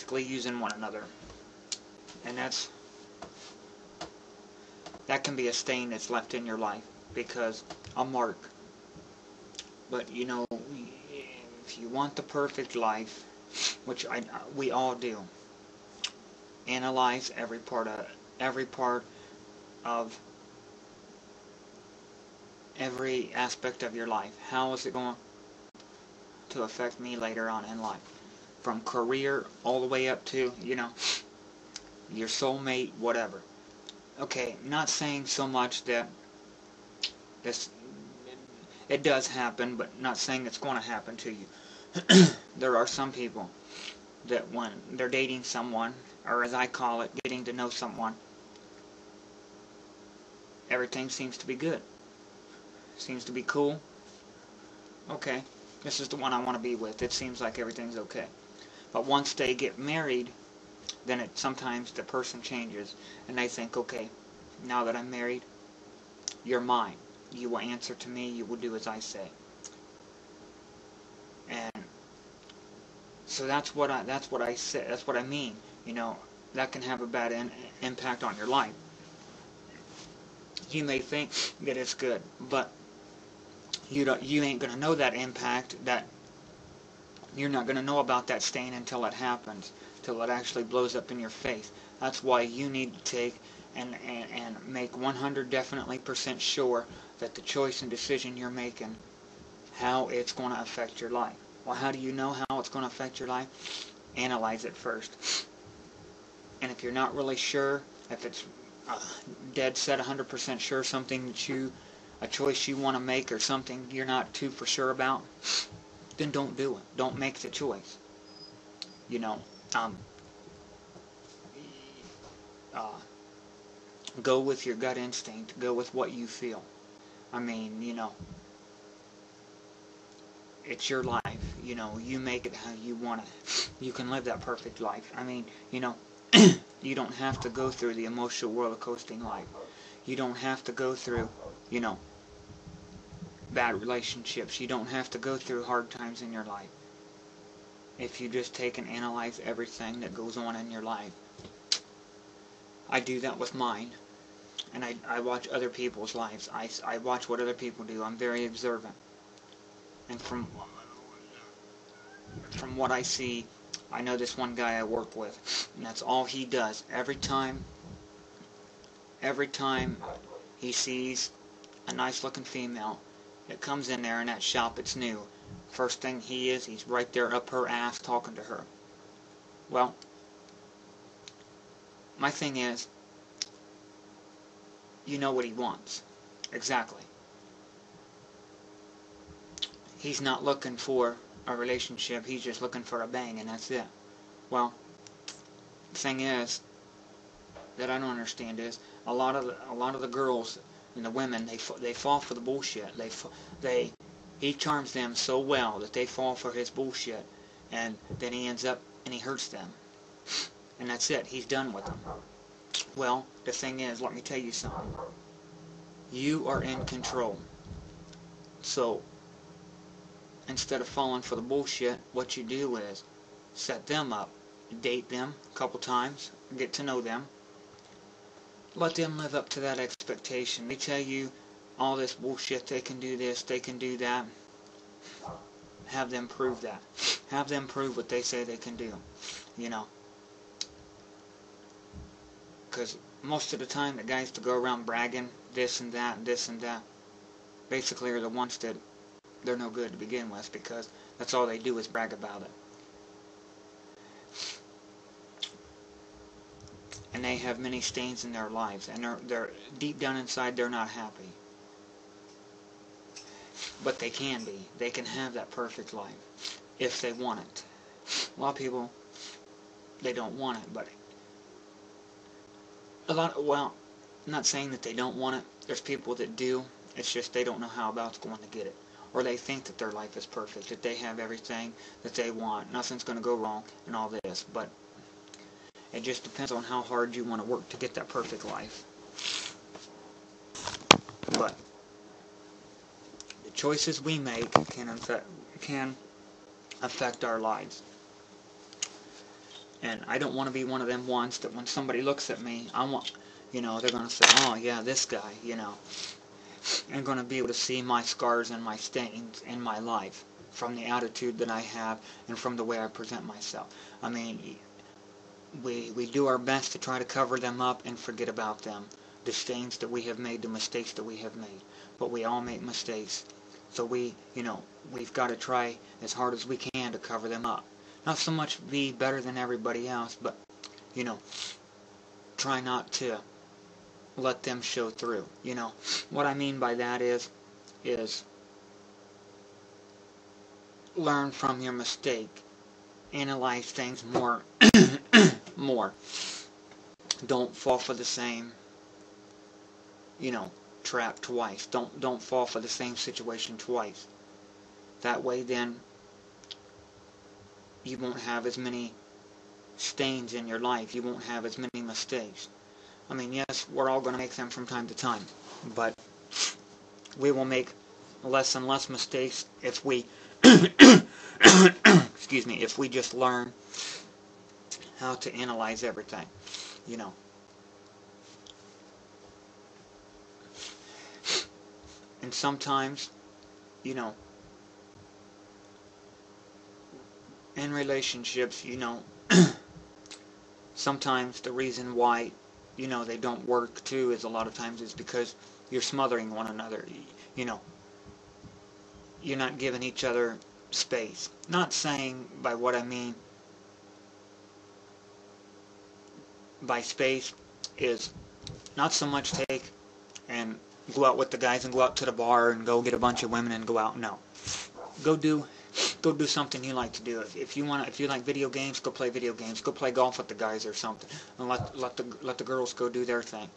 basically using one another. And that can be a stain that's left in your life, because a mark. But you know, if you want the perfect life, which we all do, analyze every part of every aspect of your life. How is it going to affect me later on in life? From career all the way up to, you know, your soulmate, whatever. Okay, not saying so much that this, it does happen, but not saying it's going to happen to you. There are some people that when they're dating someone, or as I call it, getting to know someone, everything seems to be good. Seems to be cool. Okay, this is the one I want to be with. It seems like everything's okay. But once they get married, then sometimes the person changes, and they think, okay, now that I'm married, you're mine. You will answer to me. You will do as I say. And so that's what I say. That's what I mean. You know, that can have a bad impact on your life. You may think that it's good, but you ain't gonna know that impact. That you're not gonna know about that stain until it happens, till it actually blows up in your face. That's why you need to take and make 100 definitely % sure that the choice and decision you're making, how it's going to affect your life. Well, how do you know how it's going to affect your life? Analyze it first. And if you're not really sure, if it's dead set 100% sure something that a choice you want to make, or something you're not too for sure about, then don't do it. Don't make the choice. You know, go with your gut instinct. Go with what you feel. I mean, you know, it's your life. You know, you make it how you want it. You can live that perfect life. I mean, you know, you don't have to go through the emotional roller coasting life. You don't have to go through, you know, bad relationships. You don't have to go through hard times in your life. If you just take and analyze everything that goes on in your life. I do that with mine. And I watch other people's lives. I watch what other people do. I'm very observant. And from what I see, I know this one guy I work with, and that's all he does. Every time he sees a nice looking female that comes in there in that shop, it's new. First thing he's right there up her ass talking to her. Well, my thing is, you know what he wants. Exactly. He's not looking for a relationship, he's just looking for a bang, and that's it. Well, the thing is, that I don't understand is, a lot of the girls and the women, they fall for the bullshit. He charms them so well that they fall for his bullshit, and then he ends up and he hurts them. And that's it, he's done with them. Well, the thing is, let me tell you something. You are in control. So, instead of falling for the bullshit, what you do is set them up, date them a couple times, get to know them, let them live up to that expectation. They tell you all this bullshit, they can do this, they can do that. Have them prove that. Have them prove what they say they can do. You know. Because most of the time, the guys that go around bragging this and that, basically are the ones that they're no good to begin with, because that's all they do is brag about it. And they have many stains in their lives, and they're deep down inside, they're not happy. But they can be. They can have that perfect life if they want it. A lot of people, they don't want it, but well, I'm not saying that they don't want it. There's people that do. It's just they don't know how about going to get it. Or they think that their life is perfect, that they have everything that they want, nothing's going to go wrong, and all this. But it just depends on how hard you want to work to get that perfect life. But the choices we make can affect our lives. And I don't want to be one of them ones that when somebody looks at me, I want, you know, they're going to say, oh yeah, this guy, you know. And going to be able to see my scars and my stains in my life from the attitude that I have and from the way I present myself. I mean, we do our best to try to cover them up and forget about them. The stains that we have made, the mistakes that we have made. But we all make mistakes. So we've got to try as hard as we can to cover them up. Not so much be better than everybody else, but, try not to let them show through. What I mean by that is learn from your mistake. Analyze things more. Don't fall for the same, trap twice. Don't fall for the same situation twice. That way then you won't have as many stains in your life. You won't have as many mistakes. I mean, yes, we're all going to make them from time to time, but we will make less and less mistakes if we excuse me, if we just learn how to analyze everything, And sometimes, in relationships, sometimes the reason why, they don't work too is a lot of times is because you're smothering one another. You're not giving each other space. Not saying by what I mean by space is not so much take and go out with the guys and go out to the bar and go get a bunch of women and go out. No. Go do something you like to do. If you like video games, go play video games. Go play golf with the guys or something. And let the girls go do their thing.